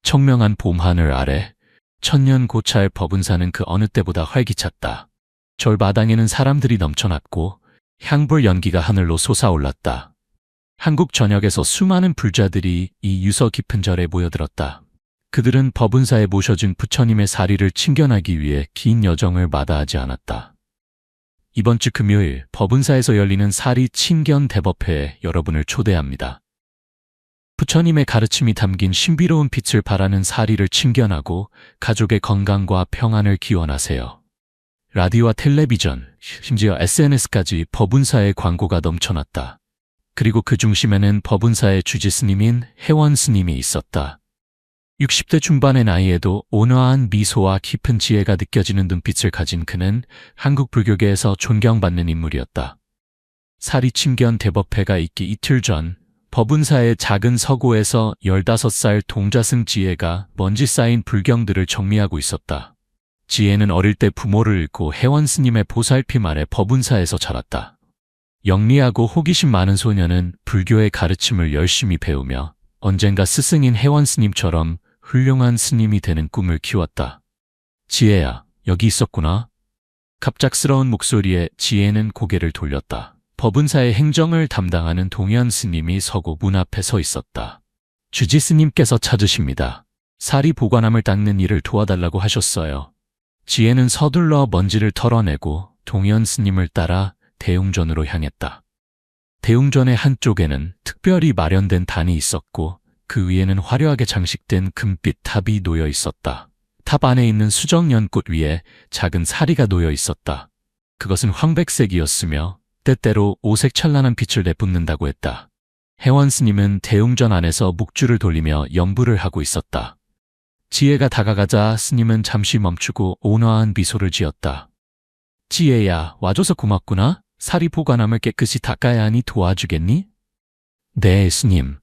청명한 봄하늘 아래 천년 고찰 법운사는 그 어느 때보다 활기찼다. 절마당에는 사람들이 넘쳐났고 향불 연기가 하늘로 솟아올랐다. 한국 전역에서 수많은 불자들이 이 유서 깊은 절에 모여들었다. 그들은 법운사에 모셔진 부처님의 사리를 친견하기 위해 긴 여정을 마다하지 않았다. 이번 주 금요일 법운사에서 열리는 사리 친견 대법회에 여러분을 초대합니다. 부처님의 가르침이 담긴 신비로운 빛을 발하는 사리를 친견하고 가족의 건강과 평안을 기원하세요. 라디오와 텔레비전, 심지어 SNS까지 법운사의 광고가 넘쳐났다. 그리고 그 중심에는 법운사의 주지스님인 혜원스님이 있었다. 60대 중반의 나이에도 온화한 미소와 깊은 지혜가 느껴지는 눈빛을 가진 그는 한국 불교계에서 존경받는 인물이었다. 사리 친견 대법회가 있기 이틀 전 법운사의 작은 서고에서 15살 동자승 지혜가 먼지 쌓인 불경들을 정리하고 있었다. 지혜는 어릴 때 부모를 잃고 혜원스님의 보살핌 아래 법운사에서 자랐다. 영리하고 호기심 많은 소녀는 불교의 가르침을 열심히 배우며 언젠가 스승인 혜원스님처럼 훌륭한 스님이 되는 꿈을 키웠다. 지혜야, 여기 있었구나. 갑작스러운 목소리에 지혜는 고개를 돌렸다. 법운사의 행정을 담당하는 동현 스님이 서고 문 앞에 서 있었다. 주지 스님께서 찾으십니다. 사리 보관함을 닦는 일을 도와달라고 하셨어요. 지혜는 서둘러 먼지를 털어내고 동현 스님을 따라 대웅전으로 향했다. 대웅전의 한쪽에는 특별히 마련된 단이 있었고 그 위에는 화려하게 장식된 금빛 탑이 놓여 있었다. 탑 안에 있는 수정연꽃 위에 작은 사리가 놓여 있었다. 그것은 황백색이었으며 때때로 오색 찬란한 빛을 내뿜는다고 했다. 혜원스님은 대웅전 안에서 묵주를 돌리며 연부를 하고 있었다. 지혜가 다가가자 스님은 잠시 멈추고 온화한 미소를 지었다. 지혜야, 와줘서 고맙구나. 사리 보관함을 깨끗이 닦아야 하니 도와주겠니? 네, 스님.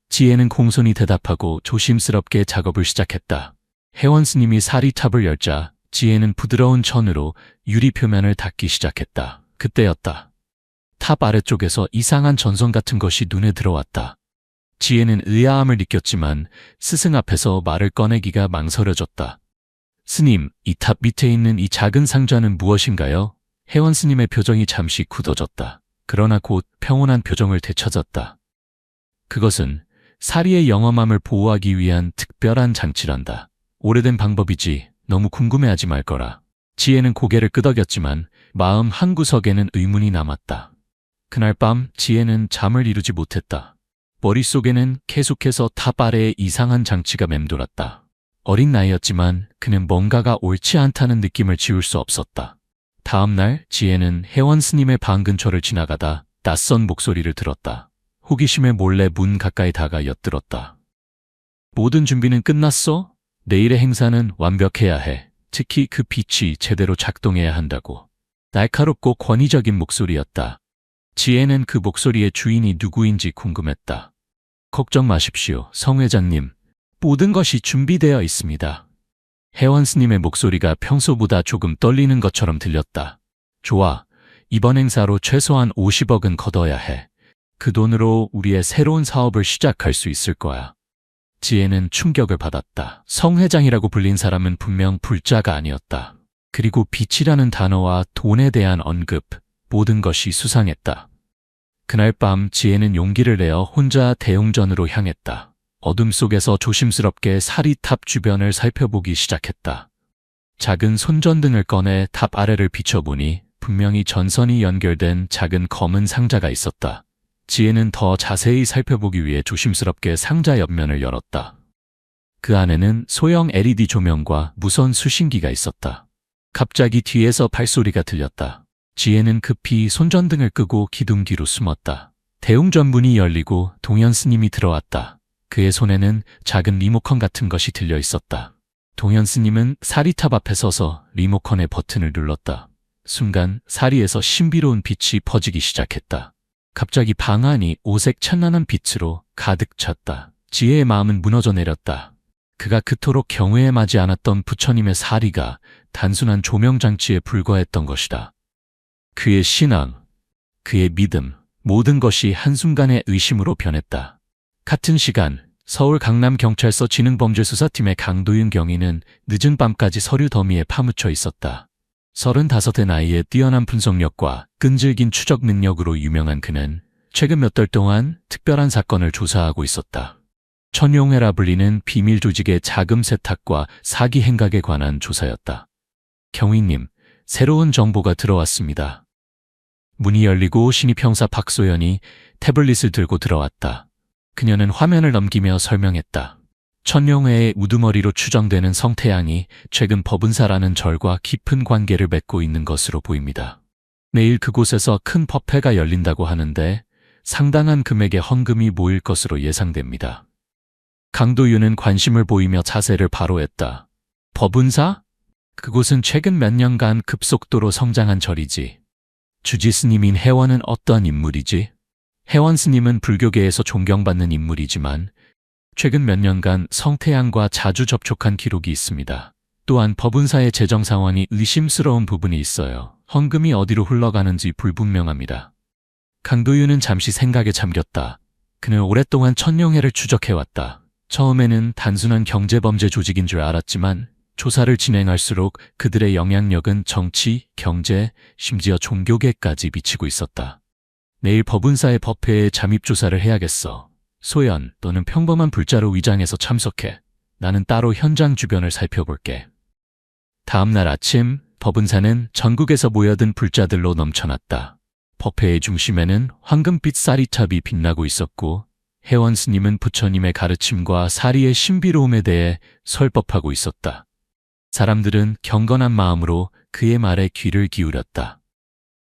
지혜는 공손히 대답하고 조심스럽게 작업을 시작했다. 혜원스님이 사리탑을 열자 지혜는 부드러운 천으로 유리 표면을 닦기 시작했다. 그때였다. 탑 아래쪽에서 이상한 전선 같은 것이 눈에 들어왔다. 지혜는 의아함을 느꼈지만 스승 앞에서 말을 꺼내기가 망설여졌다. 스님, 이 탑 밑에 있는 이 작은 상자는 무엇인가요? 혜원스님의 표정이 잠시 굳어졌다. 그러나 곧 평온한 표정을 되찾았다. 그것은 사리의 영험함을 보호하기 위한 특별한 장치란다. 오래된 방법이지 너무 궁금해하지 말거라. 지혜는 고개를 끄덕였지만 마음 한구석에는 의문이 남았다. 그날 밤 지혜는 잠을 이루지 못했다. 머릿속에는 계속해서 탑 아래에 이상한 장치가 맴돌았다. 어린 나이였지만 그는 뭔가가 옳지 않다는 느낌을 지울 수 없었다. 다음 날 지혜는 혜원스님의 방 근처를 지나가다 낯선 목소리를 들었다. 호기심에 몰래 문 가까이 다가 엿들었다. 모든 준비는 끝났어? 내일의 행사는 완벽해야 해. 특히 그 빛이 제대로 작동해야 한다고. 날카롭고 권위적인 목소리였다. 지혜는 그 목소리의 주인이 누구인지 궁금했다. 걱정 마십시오, 성 회장님. 모든 것이 준비되어 있습니다. 혜원스님의 목소리가 평소보다 조금 떨리는 것처럼 들렸다. 좋아. 이번 행사로 최소한 50억은 걷어야 해. 그 돈으로 우리의 새로운 사업을 시작할 수 있을 거야. 지혜는 충격을 받았다. 성 회장이라고 불린 사람은 분명 불자가 아니었다. 그리고 빛이라는 단어와 돈에 대한 언급, 모든 것이 수상했다. 그날 밤 지혜는 용기를 내어 혼자 대웅전으로 향했다. 어둠 속에서 조심스럽게 사리탑 주변을 살펴보기 시작했다. 작은 손전등을 꺼내 탑 아래를 비춰보니 분명히 전선이 연결된 작은 검은 상자가 있었다. 지혜는 더 자세히 살펴보기 위해 조심스럽게 상자 옆면을 열었다. 그 안에는 소형 LED 조명과 무선 수신기가 있었다. 갑자기 뒤에서 발소리가 들렸다. 지혜는 급히 손전등을 끄고 기둥 뒤로 숨었다. 대웅전 문이 열리고 동현 스님이 들어왔다. 그의 손에는 작은 리모컨 같은 것이 들려 있었다. 동현 스님은 사리탑 앞에 서서 리모컨의 버튼을 눌렀다. 순간 사리에서 신비로운 빛이 퍼지기 시작했다. 갑자기 방 안이 오색 찬란한 빛으로 가득 찼다. 지혜의 마음은 무너져 내렸다. 그가 그토록 경외에 않았던 부처님의 사리가 단순한 조명장치에 불과했던 것이다. 그의 신앙, 그의 믿음, 모든 것이 한순간의 의심으로 변했다. 같은 시간 서울 강남경찰서 지능범죄수사팀의 강도윤 경위는 늦은 밤까지 서류 더미에 파묻혀 있었다. 35의 나이에 뛰어난 분석력과 끈질긴 추적 능력으로 유명한 그는 최근 몇 달 동안 특별한 사건을 조사하고 있었다. 천용회라 불리는 비밀 조직의 자금 세탁과 사기 행각에 관한 조사였다. 경위님, 새로운 정보가 들어왔습니다. 문이 열리고 신입 형사 박소연이 태블릿을 들고 들어왔다. 그녀는 화면을 넘기며 설명했다. 천용회의 우두머리로 추정되는 성태양이 최근 법은사라는 절과 깊은 관계를 맺고 있는 것으로 보입니다. 내일 그곳에서 큰 법회가 열린다고 하는데 상당한 금액의 헌금이 모일 것으로 예상됩니다. 강도윤은 관심을 보이며 자세를 바로 했다. 법은사? 그곳은 최근 몇 년간 급속도로 성장한 절이지. 주지 스님인 혜원은 어떤 인물이지? 혜원 스님은 불교계에서 존경받는 인물이지만 최근 몇 년간 성태양과 자주 접촉한 기록이 있습니다. 또한 법은사의 재정 상황이 의심스러운 부분이 있어요. 헌금이 어디로 흘러가는지 불분명합니다. 강도윤은 잠시 생각에 잠겼다. 그는 오랫동안 천용회를 추적해왔다. 처음에는 단순한 경제범죄 조직인 줄 알았지만 조사를 진행할수록 그들의 영향력은 정치, 경제, 심지어 종교계까지 미치고 있었다. 내일 법은사의 법회에 잠입조사를 해야겠어. 소연, 너는 평범한 불자로 위장해서 참석해. 나는 따로 현장 주변을 살펴볼게. 다음 날 아침, 법은사는 전국에서 모여든 불자들로 넘쳐났다. 법회의 중심에는 황금빛 사리탑이 빛나고 있었고 혜원 스님은 부처님의 가르침과 사리의 신비로움에 대해 설법하고 있었다. 사람들은 경건한 마음으로 그의 말에 귀를 기울였다.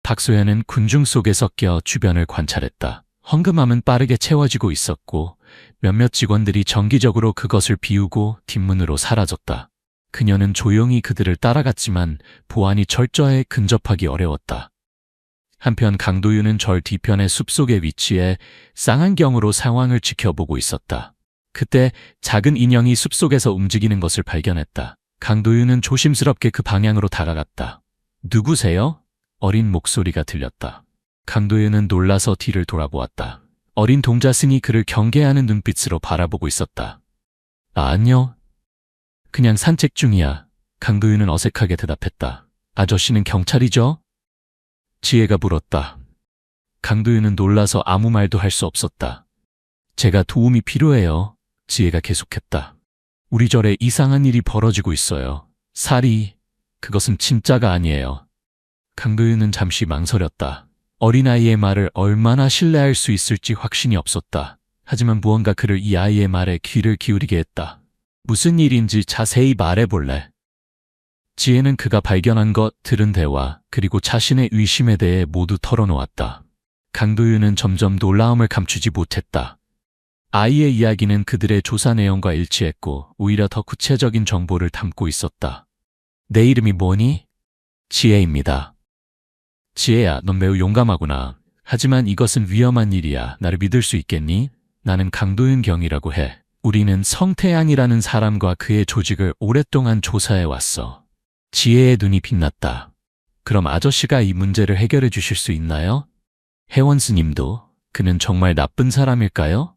박소연은 군중 속에 섞여 주변을 관찰했다. 헌금함은 빠르게 채워지고 있었고 몇몇 직원들이 정기적으로 그것을 비우고 뒷문으로 사라졌다. 그녀는 조용히 그들을 따라갔지만 보안이 철저해 근접하기 어려웠다. 한편 강도윤은 절 뒤편의 숲속에 위치해 쌍안경으로 상황을 지켜보고 있었다. 그때 작은 인형이 숲속에서 움직이는 것을 발견했다. 강도윤은 조심스럽게 그 방향으로 다가갔다. 누구세요? 어린 목소리가 들렸다. 강도윤은 놀라서 뒤를 돌아보았다. 어린 동자승이 그를 경계하는 눈빛으로 바라보고 있었다. 안녕. 그냥 산책 중이야. 강도윤은 어색하게 대답했다. 아저씨는 경찰이죠? 지혜가 물었다. 강도윤은 놀라서 아무 말도 할 수 없었다. 제가 도움이 필요해요. 지혜가 계속했다. 우리 절에 이상한 일이 벌어지고 있어요. 살이, 그것은 진짜가 아니에요. 강도윤은 잠시 망설였다. 어린아이의 말을 얼마나 신뢰할 수 있을지 확신이 없었다. 하지만 무언가 그를 이 아이의 말에 귀를 기울이게 했다. 무슨 일인지 자세히 말해볼래? 지혜는 그가 발견한 것, 들은 대화, 그리고 자신의 의심에 대해 모두 털어놓았다. 강도윤은 점점 놀라움을 감추지 못했다. 아이의 이야기는 그들의 조사 내용과 일치했고 오히려 더 구체적인 정보를 담고 있었다. 내 이름이 뭐니? 지혜입니다. 지혜야, 넌 매우 용감하구나. 하지만 이것은 위험한 일이야. 나를 믿을 수 있겠니? 나는 강도윤 경이라고 해. 우리는 성태양이라는 사람과 그의 조직을 오랫동안 조사해왔어. 지혜의 눈이 빛났다. 그럼 아저씨가 이 문제를 해결해 주실 수 있나요? 혜원 스님도? 그는 정말 나쁜 사람일까요?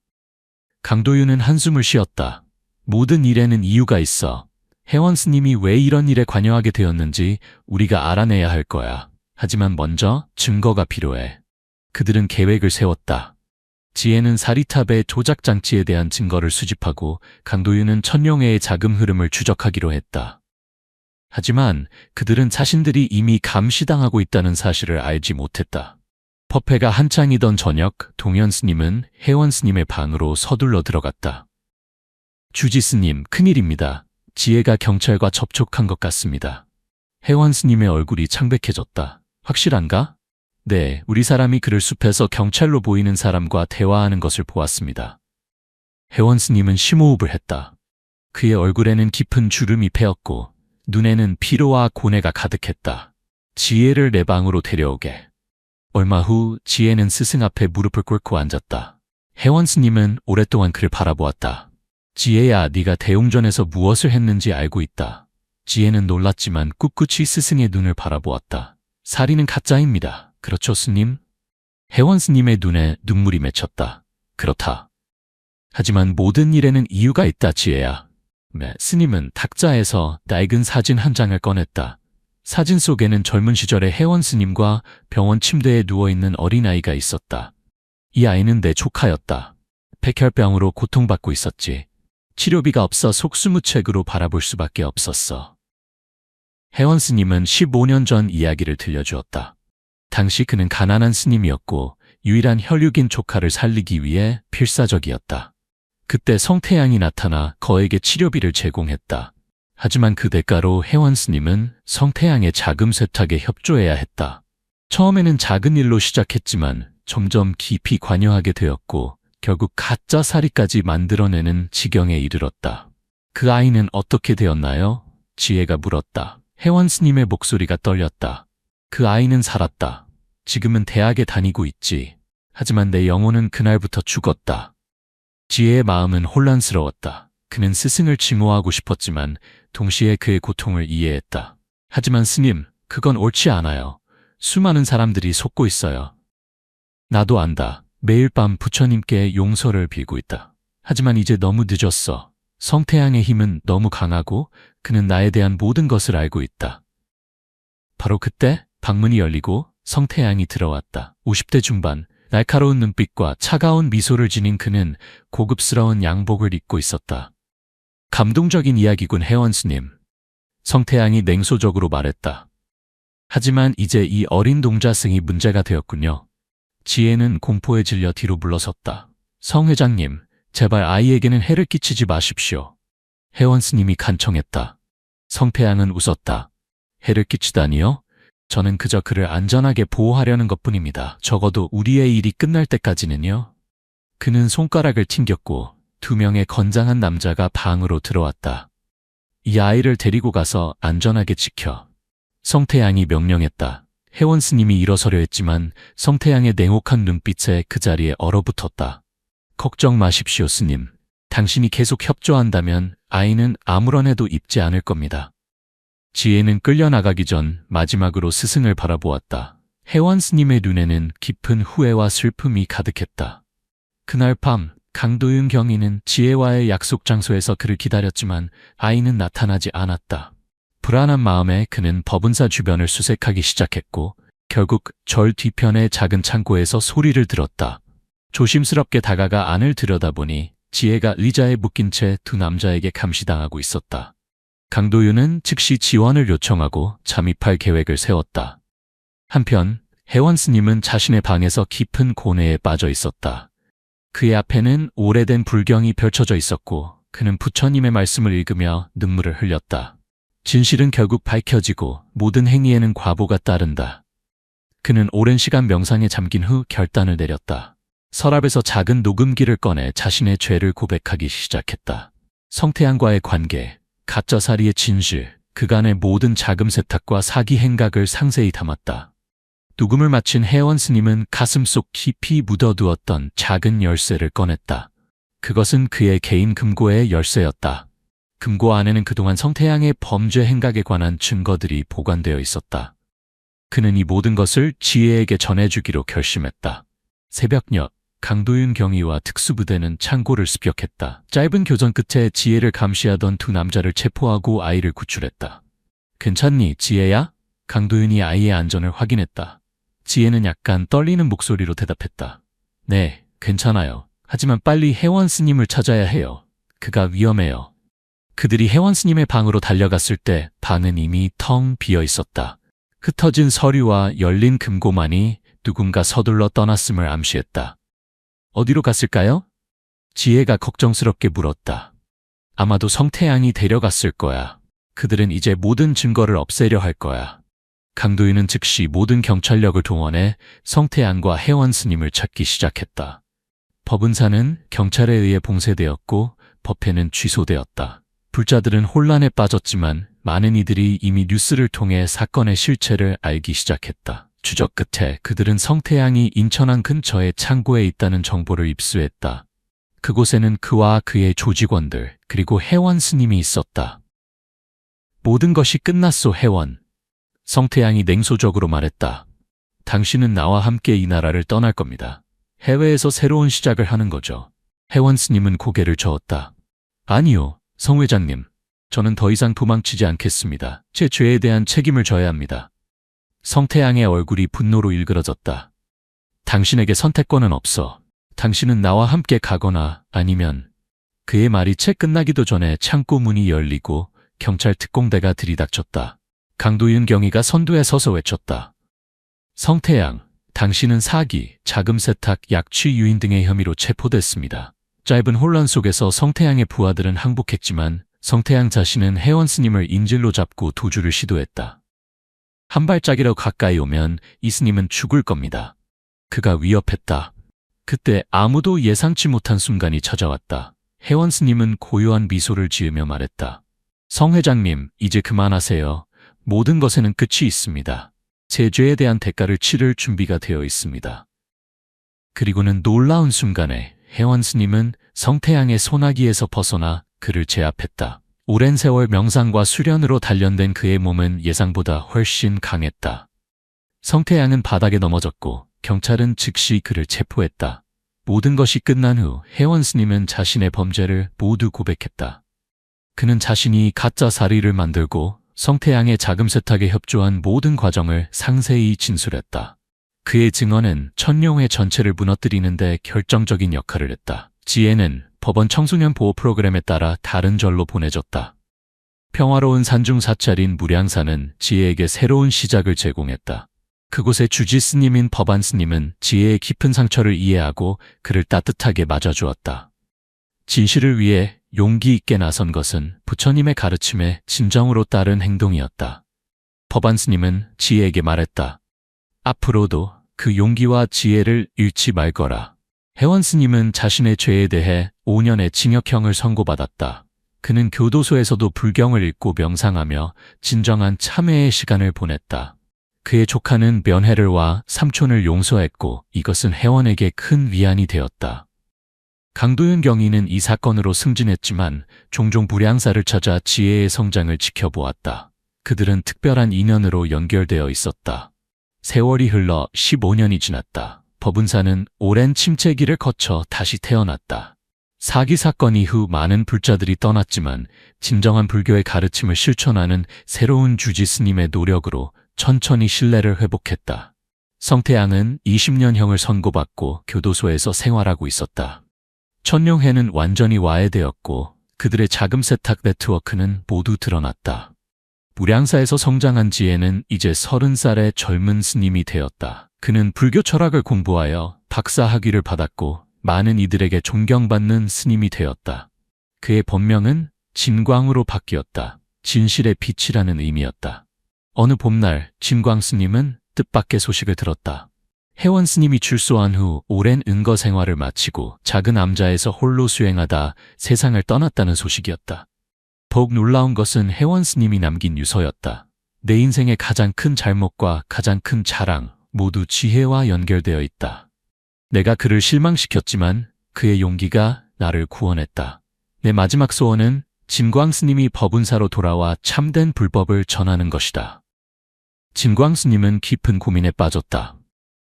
강도윤은 한숨을 쉬었다. 모든 일에는 이유가 있어. 혜원 스님이 왜 이런 일에 관여하게 되었는지 우리가 알아내야 할 거야. 하지만 먼저 증거가 필요해. 그들은 계획을 세웠다. 지혜는 사리탑의 조작 장치에 대한 증거를 수집하고 강도윤은 천룡회의 자금 흐름을 추적하기로 했다. 하지만 그들은 자신들이 이미 감시당하고 있다는 사실을 알지 못했다. 법회가 한창이던 저녁, 동현 스님은 혜원 스님의 방으로 서둘러 들어갔다. 주지 스님, 큰일입니다. 지혜가 경찰과 접촉한 것 같습니다. 혜원 스님의 얼굴이 창백해졌다. 확실한가? 네, 우리 사람이 그를 숲에서 경찰로 보이는 사람과 대화하는 것을 보았습니다. 혜원 스님은 심호흡을 했다. 그의 얼굴에는 깊은 주름이 패었고 눈에는 피로와 고뇌가 가득했다. 지혜를 내 방으로 데려오게. 얼마 후 지혜는 스승 앞에 무릎을 꿇고 앉았다. 혜원 스님은 오랫동안 그를 바라보았다. 지혜야, 네가 대웅전에서 무엇을 했는지 알고 있다. 지혜는 놀랐지만 꿋꿋이 스승의 눈을 바라보았다. 살인은 가짜입니다. 그렇죠, 스님? 혜원 스님의 눈에 눈물이 맺혔다. 그렇다. 하지만 모든 일에는 이유가 있다, 지혜야. 스님은 탁자에서 낡은 사진 한 장을 꺼냈다. 사진 속에는 젊은 시절의 혜원 스님과 병원 침대에 누워있는 어린아이가 있었다. 이 아이는 내 조카였다. 백혈병으로 고통받고 있었지. 치료비가 없어 속수무책으로 바라볼 수밖에 없었어. 혜원 스님은 15년 전 이야기를 들려주었다. 당시 그는 가난한 스님이었고 유일한 혈육인 조카를 살리기 위해 필사적이었다. 그때 성태양이 나타나 거에게 치료비를 제공했다. 하지만 그 대가로 혜원 스님은 성태양의 자금 세탁에 협조해야 했다. 처음에는 작은 일로 시작했지만 점점 깊이 관여하게 되었고 결국 가짜 사리까지 만들어내는 지경에 이르렀다. 그 아이는 어떻게 되었나요? 지혜가 물었다. 혜원 스님의 목소리가 떨렸다. 그 아이는 살았다. 지금은 대학에 다니고 있지. 하지만 내 영혼은 그날부터 죽었다. 지혜의 마음은 혼란스러웠다. 그는 스승을 증오하고 싶었지만 동시에 그의 고통을 이해했다. 하지만 스님, 그건 옳지 않아요. 수많은 사람들이 속고 있어요. 나도 안다. 매일 밤 부처님께 용서를 빌고 있다. 하지만 이제 너무 늦었어. 성태양의 힘은 너무 강하고 그는 나에 대한 모든 것을 알고 있다. 바로 그때 방문이 열리고 성태양이 들어왔다. 50대 중반, 날카로운 눈빛과 차가운 미소를 지닌 그는 고급스러운 양복을 입고 있었다. 감동적인 이야기군, 혜원 스님. 성태양이 냉소적으로 말했다. 하지만 이제 이 어린 동자승이 문제가 되었군요. 지혜는 공포에 질려 뒤로 물러섰다. 성 회장님, 제발 아이에게는 해를 끼치지 마십시오. 혜원 스님이 간청했다. 성태양은 웃었다. 해를 끼치다니요? 저는 그저 그를 안전하게 보호하려는 것뿐입니다. 적어도 우리의 일이 끝날 때까지는요. 그는 손가락을 튕겼고 2명의 건장한 남자가 방으로 들어왔다. 이 아이를 데리고 가서 안전하게 지켜. 성태양이 명령했다. 혜원 스님이 일어서려 했지만 성태양의 냉혹한 눈빛에 그 자리에 얼어붙었다. 걱정 마십시오, 스님. 당신이 계속 협조한다면 아이는 아무런 해도 입지 않을 겁니다. 지혜는 끌려나가기 전 마지막으로 스승을 바라보았다. 혜원 스님의 눈에는 깊은 후회와 슬픔이 가득했다. 그날 밤 강도윤 경위는 지혜와의 약속 장소에서 그를 기다렸지만 아이는 나타나지 않았다. 불안한 마음에 그는 법은사 주변을 수색하기 시작했고 결국 절 뒤편의 작은 창고에서 소리를 들었다. 조심스럽게 다가가 안을 들여다보니 지혜가 의자에 묶인 채 2 남자에게 감시당하고 있었다. 강도윤은 즉시 지원을 요청하고 잠입할 계획을 세웠다. 한편 혜원 스님은 자신의 방에서 깊은 고뇌에 빠져 있었다. 그의 앞에는 오래된 불경이 펼쳐져 있었고 그는 부처님의 말씀을 읽으며 눈물을 흘렸다. 진실은 결국 밝혀지고 모든 행위에는 과보가 따른다. 그는 오랜 시간 명상에 잠긴 후 결단을 내렸다. 서랍에서 작은 녹음기를 꺼내 자신의 죄를 고백하기 시작했다. 성태양과의 관계, 가짜사리의 진실, 그간의 모든 자금 세탁과 사기 행각을 상세히 담았다. 녹음을 마친 혜원 스님은 가슴속 깊이 묻어두었던 작은 열쇠를 꺼냈다. 그것은 그의 개인 금고의 열쇠였다. 금고 안에는 그동안 성태양의 범죄 행각에 관한 증거들이 보관되어 있었다. 그는 이 모든 것을 지혜에게 전해주기로 결심했다. 새벽녘, 강도윤 경위와 특수부대는 창고를 습격했다. 짧은 교전 끝에 지혜를 감시하던 2 남자를 체포하고 아이를 구출했다. 괜찮니, 지혜야? 강도윤이 아이의 안전을 확인했다. 지혜는 약간 떨리는 목소리로 대답했다. 네, 괜찮아요. 하지만 빨리 혜원 스님을 찾아야 해요. 그가 위험해요. 그들이 혜원 스님의 방으로 달려갔을 때 방은 이미 텅 비어 있었다. 흩어진 서류와 열린 금고만이 누군가 서둘러 떠났음을 암시했다. 어디로 갔을까요? 지혜가 걱정스럽게 물었다. 아마도 성태양이 데려갔을 거야. 그들은 이제 모든 증거를 없애려 할 거야. 강도윤은 즉시 모든 경찰력을 동원해 성태양과 혜원 스님을 찾기 시작했다. 법은사는 경찰에 의해 봉쇄되었고 법회는 취소되었다. 불자들은 혼란에 빠졌지만 많은 이들이 이미 뉴스를 통해 사건의 실체를 알기 시작했다. 추적 끝에 그들은 성태양이 인천항 근처의 창고에 있다는 정보를 입수했다. 그곳에는 그와 그의 조직원들 그리고 혜원 스님이 있었다. 모든 것이 끝났소, 혜원. 성태양이 냉소적으로 말했다. 당신은 나와 함께 이 나라를 떠날 겁니다. 해외에서 새로운 시작을 하는 거죠. 혜원 스님은 고개를 저었다. 아니요, 성 회장님. 저는 더 이상 도망치지 않겠습니다. 제 죄에 대한 책임을 져야 합니다. 성태양의 얼굴이 분노로 일그러졌다. 당신에게 선택권은 없어. 당신은 나와 함께 가거나 아니면 그의 말이 채 끝나기도 전에 창고 문이 열리고 경찰 특공대가 들이닥쳤다. 강도윤 경위가 선두에 서서 외쳤다. 성태양, 당신은 사기, 자금 세탁, 약취 유인 등의 혐의로 체포됐습니다. 짧은 혼란 속에서 성태양의 부하들은 항복했지만 성태양 자신은 혜원 스님을 인질로 잡고 도주를 시도했다. 한 발짝이라도 가까이 오면 이 스님은 죽을 겁니다. 그가 위협했다. 그때 아무도 예상치 못한 순간이 찾아왔다. 혜원 스님은 고요한 미소를 지으며 말했다. 성 회장님, 이제 그만하세요. 모든 것에는 끝이 있습니다. 제 죄에 대한 대가를 치를 준비가 되어 있습니다. 그리고는 놀라운 순간에 혜원 스님은 성태양의 소나기에서 벗어나 그를 제압했다. 오랜 세월 명상과 수련으로 단련된 그의 몸은 예상보다 훨씬 강했다. 성태양은 바닥에 넘어졌고 경찰은 즉시 그를 체포했다. 모든 것이 끝난 후 혜원 스님은 자신의 범죄를 모두 고백했다. 그는 자신이 가짜 사리를 만들고 성태양의 자금 세탁에 협조한 모든 과정을 상세히 진술했다. 그의 증언은 천룡회 전체를 무너뜨리는 데 결정적인 역할을 했다. 지혜는 법원 청소년 보호 프로그램에 따라 다른 절로 보내졌다. 평화로운 산중 사찰인 무량사는 지혜에게 새로운 시작을 제공했다. 그곳의 주지 스님인 법안 스님은 지혜의 깊은 상처를 이해하고 그를 따뜻하게 맞아주었다. 진실을 위해 용기 있게 나선 것은 부처님의 가르침에 진정으로 따른 행동이었다. 법안 스님은 지혜에게 말했다. 앞으로도 그 용기와 지혜를 잃지 말거라. 혜원 스님은 자신의 죄에 대해 5년의 징역형을 선고받았다. 그는 교도소에서도 불경을 읽고 명상하며 진정한 참회의 시간을 보냈다. 그의 조카는 면회를 와 삼촌을 용서했고 이것은 혜원에게 큰 위안이 되었다. 강도윤 경위는 이 사건으로 승진했지만 종종 불량사를 찾아 지혜의 성장을 지켜보았다. 그들은 특별한 인연으로 연결되어 있었다. 세월이 흘러 15년이 지났다. 법운사는 오랜 침체기를 거쳐 다시 태어났다. 사기 사건 이후 많은 불자들이 떠났지만 진정한 불교의 가르침을 실천하는 새로운 주지 스님의 노력으로 천천히 신뢰를 회복했다. 성태양은 20년형을 선고받고 교도소에서 생활하고 있었다. 천룡회는 완전히 와해되었고 그들의 자금 세탁 네트워크는 모두 드러났다. 무량사에서 성장한 지혜는 이제 30살의 젊은 스님이 되었다. 그는 불교 철학을 공부하여 박사 학위를 받았고 많은 이들에게 존경받는 스님이 되었다. 그의 본명은 진광으로 바뀌었다. 진실의 빛이라는 의미였다. 어느 봄날 진광 스님은 뜻밖의 소식을 들었다. 혜원 스님이 출소한 후 오랜 은거 생활을 마치고 작은 암자에서 홀로 수행하다 세상을 떠났다는 소식이었다. 더욱 놀라운 것은 혜원 스님이 남긴 유서였다. 내 인생의 가장 큰 잘못과 가장 큰 자랑 모두 지혜와 연결되어 있다. 내가 그를 실망시켰지만 그의 용기가 나를 구원했다. 내 마지막 소원은 진광 스님이 법운사로 돌아와 참된 불법을 전하는 것이다. 진광 스님은 깊은 고민에 빠졌다.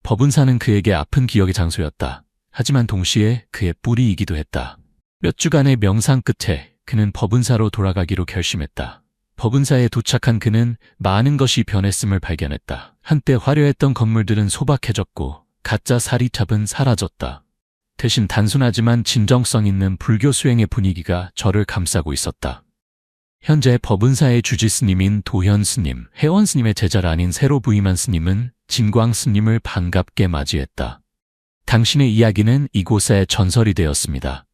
법운사는 그에게 아픈 기억의 장소였다. 하지만 동시에 그의 뿌리이기도 했다. 몇 주간의 명상 끝에 그는 법운사로 돌아가기로 결심했다. 법운사에 도착한 그는 많은 것이 변했음을 발견했다. 한때 화려했던 건물들은 소박해졌고 가짜 사리탑은 사라졌다. 대신 단순하지만 진정성 있는 불교 수행의 분위기가 저를 감싸고 있었다. 현재 법운사의 주지 스님인 도현 스님, 혜원 스님의 제자가 아닌 새로 부임한 스님은 진광 스님을 반갑게 맞이했다. 당신의 이야기는 이곳에 전설이 되었습니다.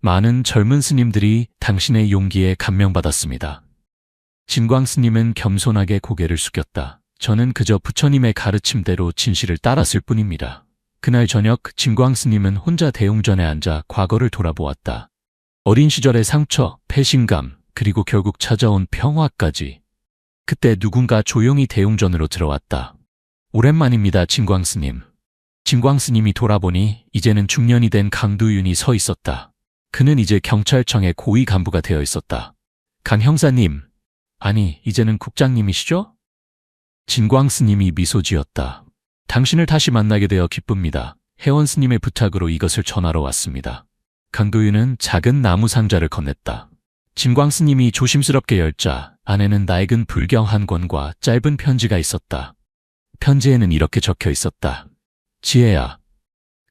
많은 젊은 스님들이 당신의 용기에 감명받았습니다. 진광 스님은 겸손하게 고개를 숙였다. 저는 그저 부처님의 가르침대로 진실을 따랐을 뿐입니다. 그날 저녁 진광 스님은 혼자 대웅전에 앉아 과거를 돌아보았다. 어린 시절의 상처, 배신감, 그리고 결국 찾아온 평화까지. 그때 누군가 조용히 대웅전으로 들어왔다. 오랜만입니다, 진광 스님. 진광 스님이 돌아보니 이제는 중년이 된 강도윤이 서 있었다. 그는 이제 경찰청의 고위 간부가 되어 있었다. 강 형사님, 아니 이제는 국장님이시죠? 진광 스님이 미소 지었다. 당신을 다시 만나게 되어 기쁩니다. 혜원 스님의 부탁으로 이것을 전하러 왔습니다. 강도윤은 작은 나무 상자를 건넸다. 진광 스님이 조심스럽게 열자 안에는 낡은 불경 한 권과 짧은 편지가 있었다. 편지에는 이렇게 적혀 있었다. 지혜야,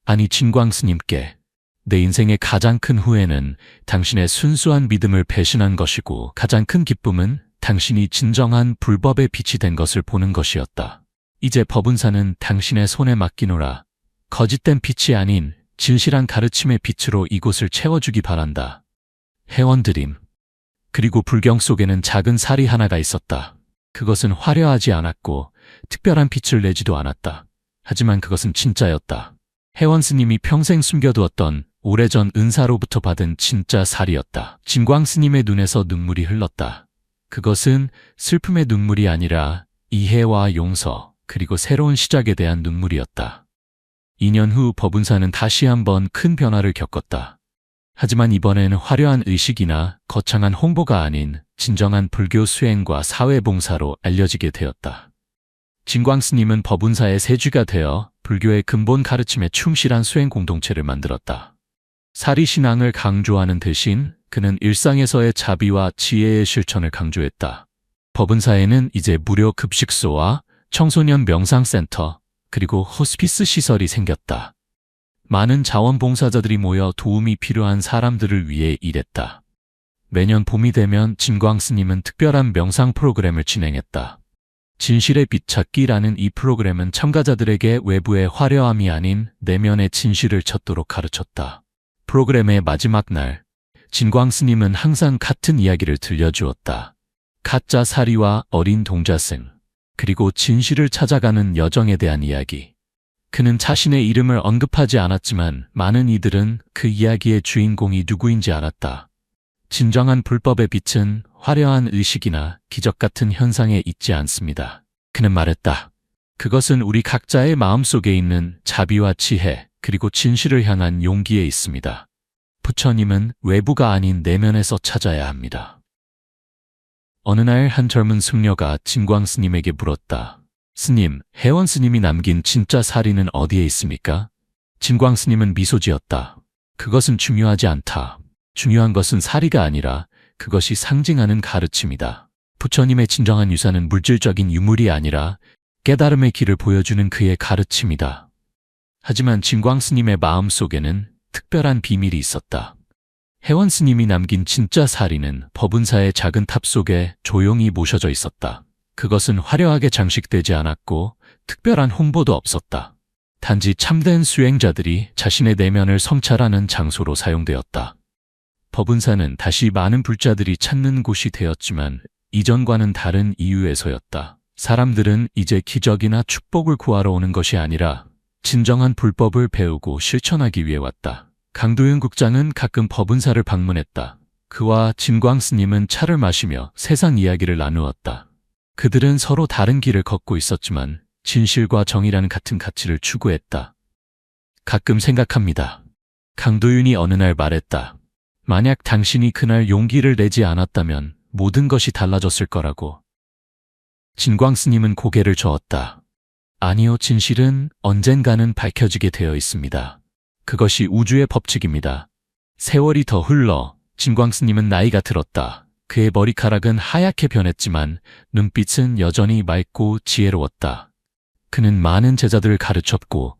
아니 진광 스님께 내 인생의 가장 큰 후회는 당신의 순수한 믿음을 배신한 것이고 가장 큰 기쁨은 당신이 진정한 불법의 빛이 된 것을 보는 것이었다. 이제 법운사는 당신의 손에 맡기노라. 거짓된 빛이 아닌 진실한 가르침의 빛으로 이곳을 채워주기 바란다. 회원드림. 그리고 불경 속에는 작은 살이 하나가 있었다. 그것은 화려하지 않았고 특별한 빛을 내지도 않았다. 하지만 그것은 진짜였다. 회원 스님이 평생 숨겨두었던 오래전 은사로부터 받은 진짜 살이었다. 진광 스님의 눈에서 눈물이 흘렀다. 그것은 슬픔의 눈물이 아니라 이해와 용서 그리고 새로운 시작에 대한 눈물이었다. 2년 후 법운사는 다시 한번 큰 변화를 겪었다. 하지만 이번에는 화려한 의식이나 거창한 홍보가 아닌 진정한 불교 수행과 사회봉사로 알려지게 되었다. 진광 스님은 법운사의 세쥐가 되어 불교의 근본 가르침에 충실한 수행 공동체를 만들었다. 사리신앙을 강조하는 대신 그는 일상에서의 자비와 지혜의 실천을 강조했다. 법운사에는 이제 무료 급식소와 청소년 명상센터 그리고 호스피스 시설이 생겼다. 많은 자원봉사자들이 모여 도움이 필요한 사람들을 위해 일했다. 매년 봄이 되면 진광 스님은 특별한 명상 프로그램을 진행했다. 진실의 빛 찾기라는 이 프로그램은 참가자들에게 외부의 화려함이 아닌 내면의 진실을 찾도록 가르쳤다. 프로그램의 마지막 날, 진광 스님은 항상 같은 이야기를 들려주었다. 가짜 사리와 어린 동자승, 그리고 진실을 찾아가는 여정에 대한 이야기. 그는 자신의 이름을 언급하지 않았지만 많은 이들은 그 이야기의 주인공이 누구인지 알았다. 진정한 불법의 빛은 화려한 의식이나 기적 같은 현상에 있지 않습니다. 그는 말했다. 그것은 우리 각자의 마음속에 있는 자비와 지혜 그리고 진실을 향한 용기에 있습니다. 부처님은 외부가 아닌 내면에서 찾아야 합니다. 어느 날 한 젊은 승려가 진광 스님에게 물었다. 스님, 회원 스님이 남긴 진짜 사리는 어디에 있습니까? 진광 스님은 미소 지었다. 그것은 중요하지 않다. 중요한 것은 사리가 아니라 그것이 상징하는 가르침이다. 부처님의 진정한 유산은 물질적인 유물이 아니라 깨달음의 길을 보여주는 그의 가르침이다. 하지만 진광 스님의 마음속에는 특별한 비밀이 있었다. 회원 스님이 남긴 진짜 사리는 법운사의 작은 탑 속에 조용히 모셔져 있었다. 그것은 화려하게 장식되지 않았고 특별한 홍보도 없었다. 단지 참된 수행자들이 자신의 내면을 성찰하는 장소로 사용되었다. 법운사는 다시 많은 불자들이 찾는 곳이 되었지만 이전과는 다른 이유에서였다. 사람들은 이제 기적이나 축복을 구하러 오는 것이 아니라 진정한 불법을 배우고 실천하기 위해 왔다. 강도윤 국장은 가끔 법운사를 방문했다. 그와 진광 스님은 차를 마시며 세상 이야기를 나누었다. 그들은 서로 다른 길을 걷고 있었지만 진실과 정의라는 같은 가치를 추구했다. 가끔 생각합니다. 강도윤이 어느 날 말했다. 만약 당신이 그날 용기를 내지 않았다면 모든 것이 달라졌을 거라고. 진광 스님은 고개를 저었다. 아니요, 진실은 언젠가는 밝혀지게 되어 있습니다. 그것이 우주의 법칙입니다. 세월이 더 흘러 진광 스님은 나이가 들었다. 그의 머리카락은 하얗게 변했지만 눈빛은 여전히 맑고 지혜로웠다. 그는 많은 제자들을 가르쳤고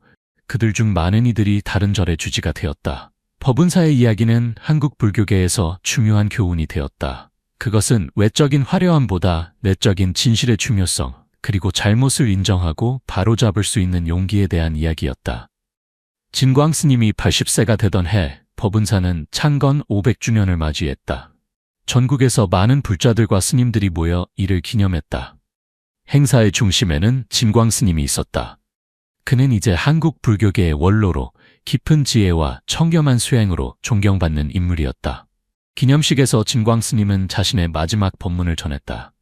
그들 중 많은 이들이 다른 절의 주지가 되었다. 법운사의 이야기는 한국 불교계에서 중요한 교훈이 되었다. 그것은 외적인 화려함보다 내적인 진실의 중요성 그리고 잘못을 인정하고 바로잡을 수 있는 용기에 대한 이야기였다. 진광 스님이 80세가 되던 해 법운사는 창건 500주년을 맞이했다. 전국에서 많은 불자들과 스님들이 모여 이를 기념했다. 행사의 중심에는 진광 스님이 있었다. 그는 이제 한국 불교계의 원로로 깊은 지혜와 청렴한 수행으로 존경받는 인물이었다. 기념식에서 진광 스님은 자신의 마지막 법문을 전했다.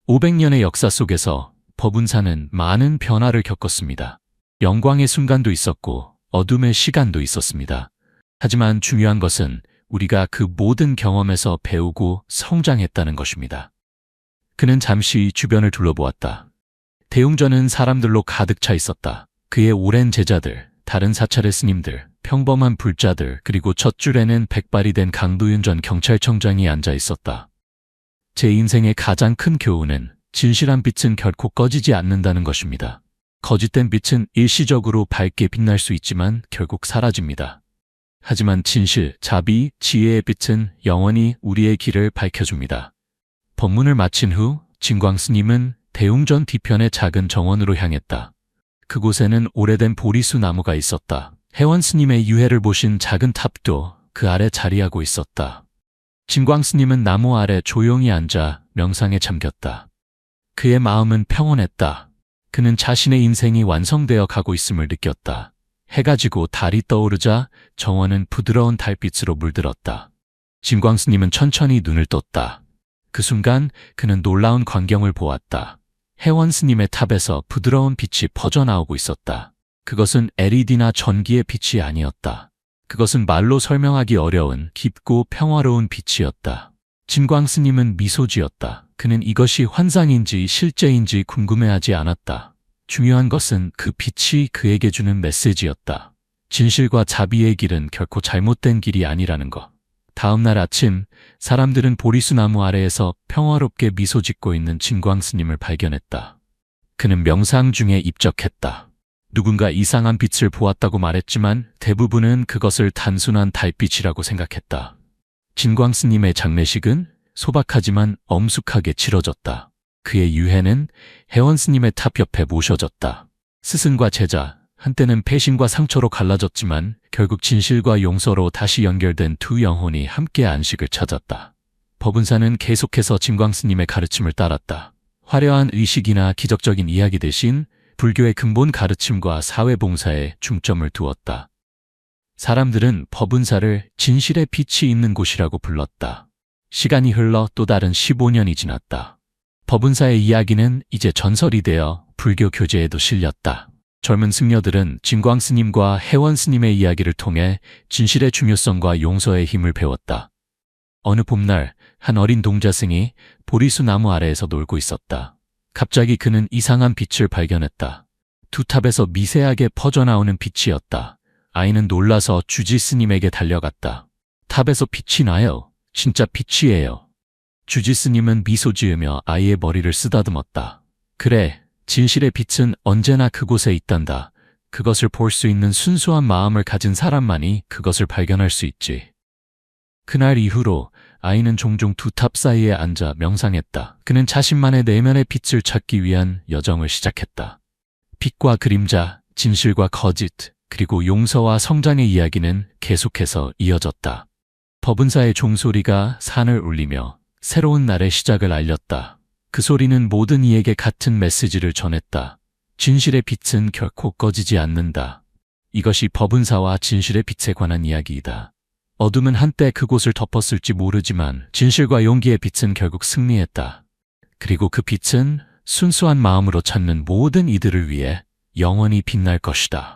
500년의 역사 속에서 법운사는 많은 변화를 겪었습니다. 영광의 순간도 있었고 어둠의 시간도 있었습니다. 하지만 중요한 것은 우리가 그 모든 경험에서 배우고 성장했다는 것입니다. 그는 잠시 주변을 둘러보았다. 대웅전은 사람들로 가득 차 있었다. 그의 오랜 제자들, 다른 사찰의 스님들, 평범한 불자들, 그리고 첫 줄에는 백발이 된 강도윤 전 경찰청장이 앉아 있었다. 제 인생의 가장 큰 교훈은 진실한 빛은 결코 꺼지지 않는다는 것입니다. 거짓된 빛은 일시적으로 밝게 빛날 수 있지만 결국 사라집니다. 하지만 진실, 자비, 지혜의 빛은 영원히 우리의 길을 밝혀줍니다. 법문을 마친 후 진광 스님은 대웅전 뒤편의 작은 정원으로 향했다. 그곳에는 오래된 보리수 나무가 있었다. 혜원 스님의 유해를 보신 작은 탑도 그 아래 자리하고 있었다. 진광 스님은 나무 아래 조용히 앉아 명상에 잠겼다. 그의 마음은 평온했다. 그는 자신의 인생이 완성되어 가고 있음을 느꼈다. 해가 지고 달이 떠오르자 정원은 부드러운 달빛으로 물들었다. 진광 스님은 천천히 눈을 떴다. 그 순간 그는 놀라운 광경을 보았다. 혜원 스님의 탑에서 부드러운 빛이 퍼져나오고 있었다. 그것은 LED나 전기의 빛이 아니었다. 그것은 말로 설명하기 어려운 깊고 평화로운 빛이었다. 진광 스님은 미소 지었다. 그는 이것이 환상인지 실제인지 궁금해하지 않았다. 중요한 것은 그 빛이 그에게 주는 메시지였다. 진실과 자비의 길은 결코 잘못된 길이 아니라는 것. 다음 날 아침, 사람들은 보리수 나무 아래에서 평화롭게 미소 짓고 있는 진광 스님을 발견했다. 그는 명상 중에 입적했다. 누군가 이상한 빛을 보았다고 말했지만 대부분은 그것을 단순한 달빛이라고 생각했다. 진광 스님의 장례식은 소박하지만 엄숙하게 치러졌다. 그의 유해는 혜원 스님의 탑 옆에 모셔졌다. 스승과 제자, 한때는 패신과 상처로 갈라졌지만 결국 진실과 용서로 다시 연결된 두 영혼이 함께 안식을 찾았다. 법운사는 계속해서 진광 스님의 가르침을 따랐다. 화려한 의식이나 기적적인 이야기 대신 불교의 근본 가르침과 사회봉사에 중점을 두었다. 사람들은 법운사를 진실의 빛이 있는 곳이라고 불렀다. 시간이 흘러 또 다른 15년이 지났다. 법운사의 이야기는 이제 전설이 되어 불교 교재에도 실렸다. 젊은 승려들은 진광 스님과 혜원 스님의 이야기를 통해 진실의 중요성과 용서의 힘을 배웠다. 어느 봄날 한 어린 동자승이 보리수 나무 아래에서 놀고 있었다. 갑자기 그는 이상한 빛을 발견했다. 두 탑에서 미세하게 퍼져나오는 빛이었다. 아이는 놀라서 주지 스님에게 달려갔다. 탑에서 빛이 나요. 진짜 빛이에요. 주지 스님은 미소 지으며 아이의 머리를 쓰다듬었다. 그래, 진실의 빛은 언제나 그곳에 있단다. 그것을 볼 수 있는 순수한 마음을 가진 사람만이 그것을 발견할 수 있지. 그날 이후로 아이는 종종 두 탑 사이에 앉아 명상했다. 그는 자신만의 내면의 빛을 찾기 위한 여정을 시작했다. 빛과 그림자, 진실과 거짓, 그리고 용서와 성장의 이야기는 계속해서 이어졌다. 법운사의 종소리가 산을 울리며 새로운 날의 시작을 알렸다. 그 소리는 모든 이에게 같은 메시지를 전했다. 진실의 빛은 결코 꺼지지 않는다. 이것이 법운사와 진실의 빛에 관한 이야기이다. 어둠은 한때 그곳을 덮었을지 모르지만 진실과 용기의 빛은 결국 승리했다. 그리고 그 빛은 순수한 마음으로 찾는 모든 이들을 위해 영원히 빛날 것이다.